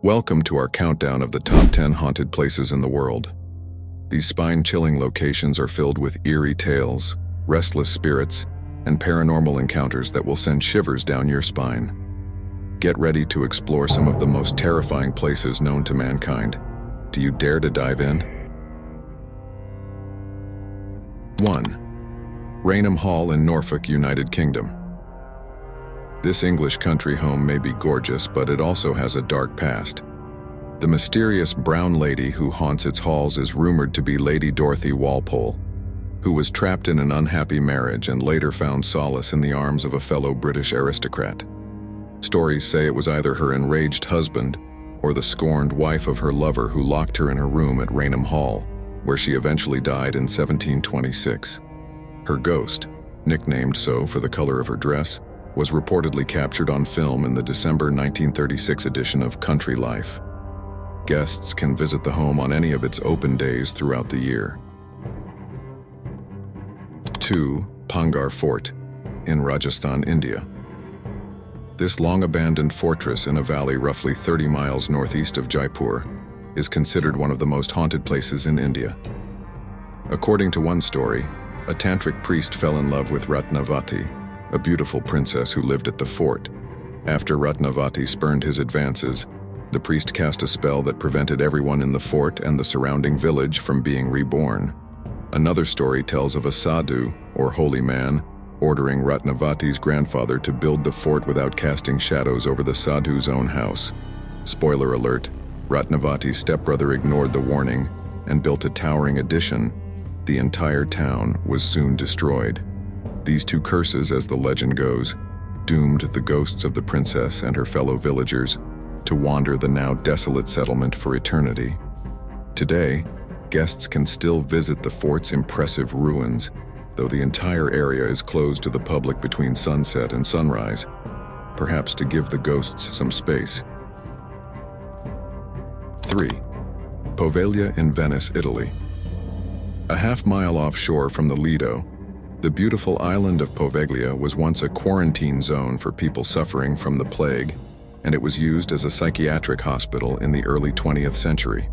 Welcome to our countdown of the top 10 haunted places in the world. These spine-chilling locations are filled with eerie tales, restless spirits, and paranormal encounters that will send shivers down your spine. Get ready to explore some of the most terrifying places known to mankind. Do you dare to dive in? 1. Rainham Hall in Norfolk, United Kingdom. This English country home may be gorgeous, but it also has a dark past. The mysterious brown lady who haunts its halls is rumored to be Lady Dorothy Walpole, who was trapped in an unhappy marriage and later found solace in the arms of a fellow British aristocrat. Stories say it was either her enraged husband or the scorned wife of her lover who locked her in her room at Rainham Hall, where she eventually died in 1726. Her ghost, nicknamed so for the color of her dress, was reportedly captured on film in the December 1936 edition of Country Life. Guests can visit the home on any of its open days throughout the year. 2. Pangar Fort in Rajasthan, India. This long-abandoned fortress in a valley roughly 30 miles northeast of Jaipur is considered one of the most haunted places in India. According to one story, a tantric priest fell in love with Ratnavati, a beautiful princess who lived at the fort. After Ratnavati spurned his advances, the priest cast a spell that prevented everyone in the fort and the surrounding village from being reborn. Another story tells of a sadhu, or holy man, ordering Ratnavati's grandfather to build the fort without casting shadows over the sadhu's own house. Spoiler alert, Ratnavati's stepbrother ignored the warning and built a towering addition. The entire town was soon destroyed. These two curses, as the legend goes, doomed the ghosts of the princess and her fellow villagers to wander the now desolate settlement for eternity. Today, guests can still visit the fort's impressive ruins, though the entire area is closed to the public between sunset and sunrise, perhaps to give the ghosts some space. 3. Poglia in Venice, Italy. A half-mile offshore from the Lido, the beautiful island of Poglia was once a quarantine zone for people suffering from the plague, and it was used as a psychiatric hospital in the early 20th century.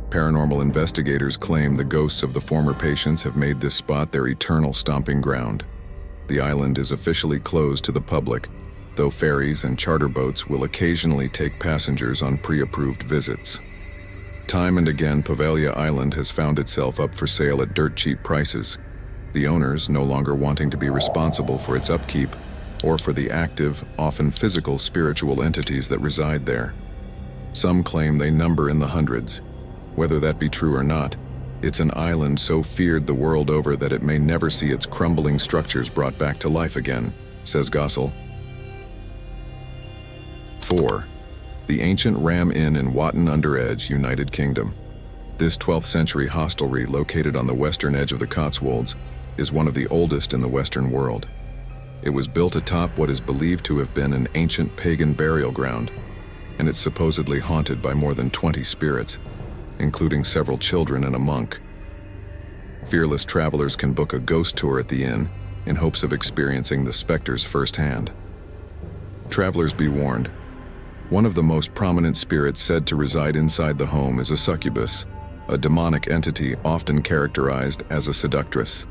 Paranormal investigators claim the ghosts of the former patients have made this spot their eternal stomping ground. The island is officially closed to the public, though ferries and charter boats will occasionally take passengers on pre-approved visits. Time and again, Poglia Island has found itself up for sale at dirt-cheap prices, the owners no longer wanting to be responsible for its upkeep or for the active, often physical spiritual entities that reside there. Some claim they number in the hundreds. Whether that be true or not, it's an island so feared the world over that it may never see its crumbling structures brought back to life again, says Gossel. 4. The ancient Ram Inn in Watton-under-Edge, United Kingdom. This 12th century hostelry, located on the western edge of the Cotswolds, is one of the oldest in the Western world. It was built atop what is believed to have been an ancient pagan burial ground, and it's supposedly haunted by more than 20 spirits, including several children and a monk. Fearless travelers can book a ghost tour at the inn in hopes of experiencing the specters firsthand. Travelers be warned. One of the most prominent spirits said to reside inside the home is a succubus, a demonic entity often characterized as a seductress.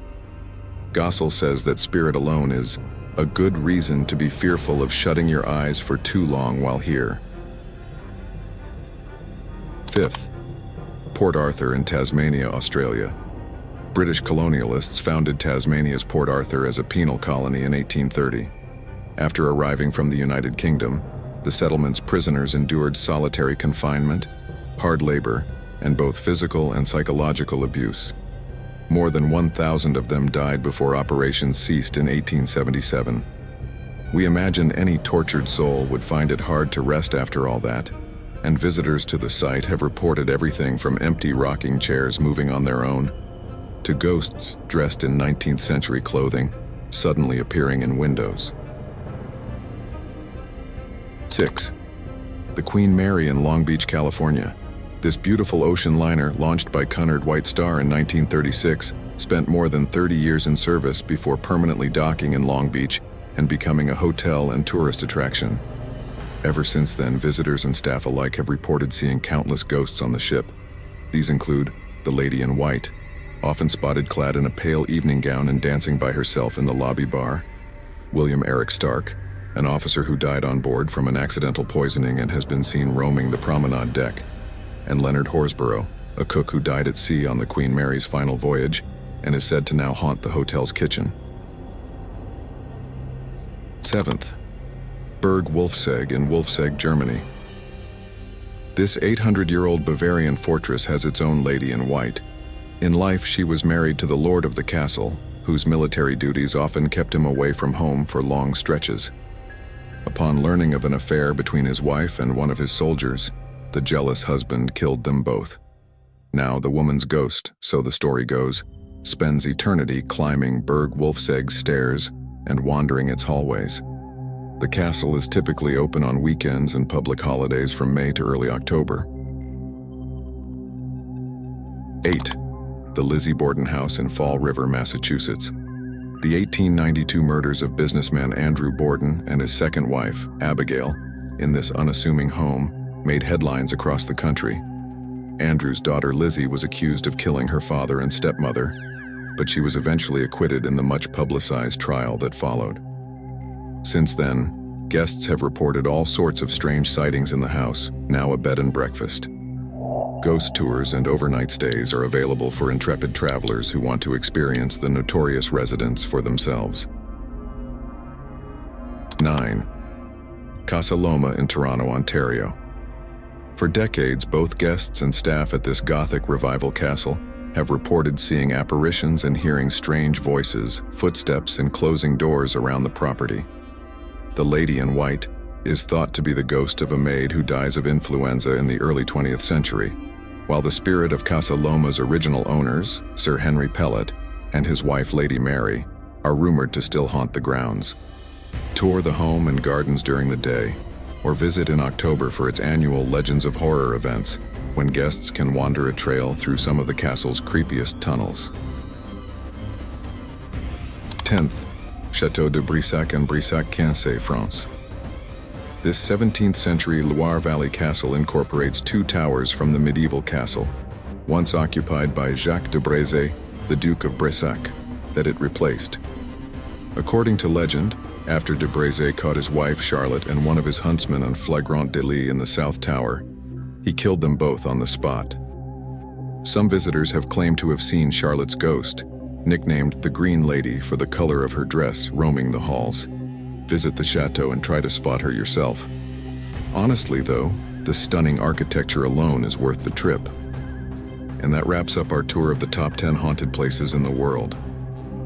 Gossel says that spirit alone is a good reason to be fearful of shutting your eyes for too long while here. 5th. Port Arthur in Tasmania, Australia. British colonialists founded Tasmania's Port Arthur as a penal colony in 1830. After arriving from the United Kingdom, the settlement's prisoners endured solitary confinement, hard labor, and both physical and psychological abuse. More than 1,000 of them died before operations ceased in 1877. We imagine any tortured soul would find it hard to rest after all that, and visitors to the site have reported everything from empty rocking chairs moving on their own to ghosts dressed in 19th century clothing suddenly appearing in windows. 6. The Queen Mary in Long Beach, California. This beautiful ocean liner, launched by Cunard White Star in 1936, spent more than 30 years in service before permanently docking in Long Beach and becoming a hotel and tourist attraction. Ever since then, visitors and staff alike have reported seeing countless ghosts on the ship. These include the Lady in White, often spotted clad in a pale evening gown and dancing by herself in the lobby bar; William Eric Stark, an officer who died on board from an accidental poisoning and has been seen roaming the promenade deck; and Leonard Horsborough, a cook who died at sea on the Queen Mary's final voyage and is said to now haunt the hotel's kitchen. 7th, Berg Wolfegg in Wolfegg, Germany. This 800-year-old Bavarian fortress has its own Lady in White. In life, she was married to the lord of the castle, whose military duties often kept him away from home for long stretches. Upon learning of an affair between his wife and one of his soldiers, the jealous husband killed them both. Now the woman's ghost, so the story goes, spends eternity climbing Berg Wolfegg's stairs and wandering its hallways. The castle is typically open on weekends and public holidays from May to early October. 8. The Lizzy Bordon House in Fall River, Massachusetts. The 1892 murders of businessman Andrew Bordon and his second wife, Abigail, in this unassuming home made headlines across the country. Andrew's daughter Lizzy was accused of killing her father and stepmother, but she was eventually acquitted in the much-publicized trial that followed. Since then, guests have reported all sorts of strange sightings in the house, now a bed and breakfast. Ghost tours and overnight stays are available for intrepid travelers who want to experience the notorious residence for themselves. 9. Casa Loma in Toronto, Ontario. For decades, both guests and staff at this Gothic revival castle have reported seeing apparitions and hearing strange voices, footsteps, and closing doors around the property. The Lady in White is thought to be the ghost of a maid who dies of influenza in the early 20th century, while the spirit of Casa Loma's original owners, Sir Henry Pellet, and his wife Lady Mary, are rumored to still haunt the grounds. Tour the home and gardens during the day, or visit in October for its annual Legends of Horror events, when guests can wander a trail through some of the castle's creepiest tunnels. 10th, Chateau de Brissac in Brissac, France. This 17th century Loire Valley castle incorporates two towers from the medieval castle, once occupied by Jacques de Brissac, the Duke of Brissac, that it replaced. According to legend, after de Brissac caught his wife Charlotte and one of his huntsmen on flagrant délit in the South Tower, he killed them both on the spot. Some visitors have claimed to have seen Charlotte's ghost, nicknamed the Green Lady for the color of her dress, roaming the halls. Visit the chateau and try to spot her yourself. Honestly, though, the stunning architecture alone is worth the trip. And that wraps up our tour of the top 10 haunted places in the world.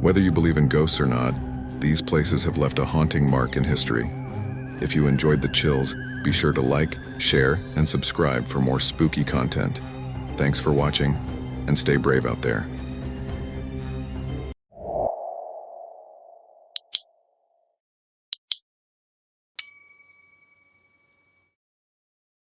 Whether you believe in ghosts or not, these places have left a haunting mark in history. If you enjoyed the chills, be sure to like, share, and subscribe for more spooky content. Thanks for watching, and stay brave out there.